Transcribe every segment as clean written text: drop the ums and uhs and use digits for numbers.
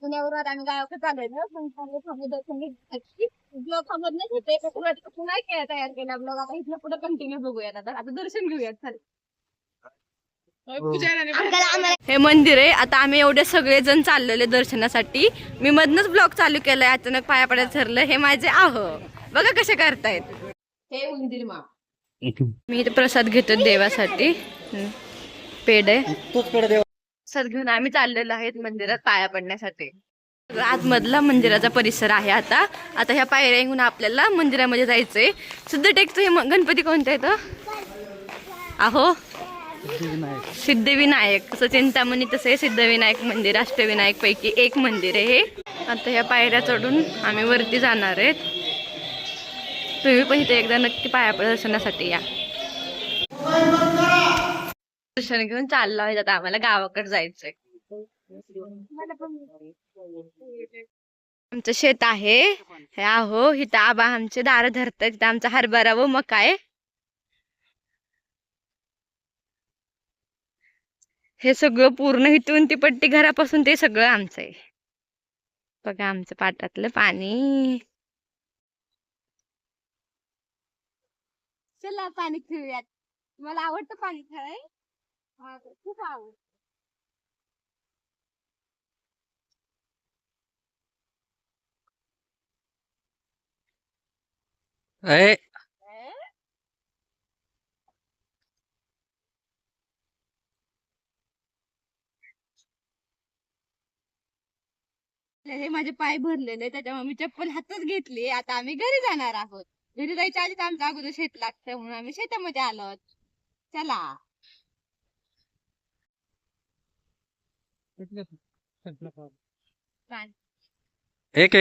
पुण्यावरून आम्ही गावाकडे चाललोय ना, पण थांबलो दर्शन घेण्यासाठी. ब्लॉग थांबत नाही होते, पुन्हा काय तयार केला ब्लॉग. आता इथलं पुढे कंटिन्यू बघूया. आता दर्शन घेऊयात. चल. हे मंदिर आहे. आता आम्ही एवढे सगळे जण चाललेले दर्शनासाठी. मी मधनच ब्लॉग चालू केलाय. अचानक पाया पडायला ठरलं. हे माझे आहो बघा कसे करतायत. हे मंदिर मा मी इथे प्रसाद घेतो देवासाठी. पेढ आहे. प्रसाद घेऊन आम्ही चाललेलो आहेत मंदिरात पाया पडण्यासाठी. आतमधला मंदिराचा परिसर आहे. आता ह्या पायऱ्या घेऊन आपल्याला मंदिरामध्ये जायचंय. सिद्धटेकचं हे गणपती कोणतं आहे? आहो सिद्धिविनायक. तसं चिंतामणी तसं हे सिद्धविनायक मंदिर अष्टविनायक पैकी एक मंदिर आहे हे. आता ह्या पायऱ्या चढून आम्ही वरती जाणार आहेत. तुम्ही पण इथे एकदा नक्की पाया दर्शनासाठी या. दर्शन घेऊन चाललो आहे. आता आम्हाला गावाकडे जायचंय. आमचं शेत आहे. हे आहो इथं आबा आमचे दार धरतात. इथं आमचा हरभरा व मका आहे. हे सगळं पूर्ण इथून ती पट्टी घरापासून ते सगळं आमचं आहे. बघा आमचं पाटातलं पाणी. चला पाणी खेळूयात. मला आवडतं पाणी खेळाय. खूप आवडत. हे माझे पाय भरलेले त्याच्यामुळे मी चप्पल हातात घेतली. आता आम्ही घरी जाणार आहोत. घरी जायच्या आधीच आमचं अगोदर शेत लागतं म्हणून आम्ही शेतामध्ये आलो. चला. एक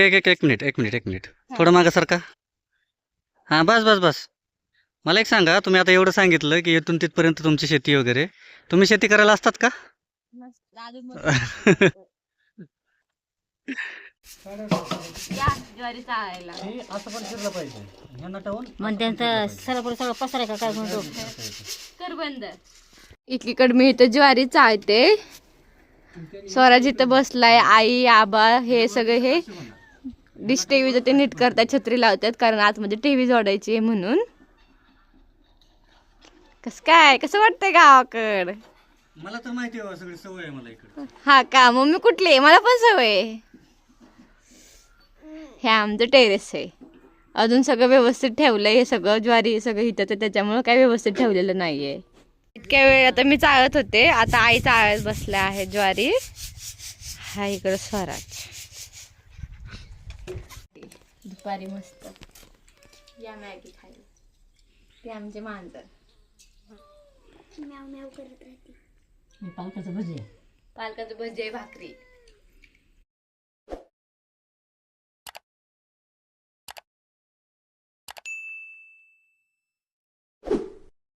मिनिट थोडं मागं सरका. हा बस बस बस. मला एक सांगा, तुम्ही आता एवढं सांगितलं की इथून तिथपर्यंत तुमची शेती वगैरे, तुम्ही शेती करायला असतात का? ज्वारी चाळायला असं पण फिरलं पाहिजे. मग त्यांचं सगळं पसराय का काय म्हणतो कर बंद. एकीकडे मी इथं ज्वारी चाळते. स्वराज इथं बसलाय. आई आबा हे सगळे हे डिश टीव्ही ते नीट करतात. छत्री लावतात कारण आतमध्ये टीव्ही जोडायची आहे म्हणून. कसं वाटतंय गावाकड? मला तर माहिती आहे, सगळी सवय आहे मला इकडे. हा का? मम्मी कुठली आहे? मला पण सवय आहे. हे आमचं टेरेस आहे. अजून सगळं व्यवस्थित ठेवलंय. हे सगळं ज्वारी सगळं इथं त्याच्यामुळे काही व्यवस्थित ठेवलेलं नाहीये. इतक्या वेळ आता मी चाळत होते. आता आई चाळत बसल्या आहे ज्वारी. हा इकडं स्वराज. दुपारी मस्त या मॅगी खायला. ते आमचे मांजर पालकाचं भजी पालकाचं भजी भाकरी.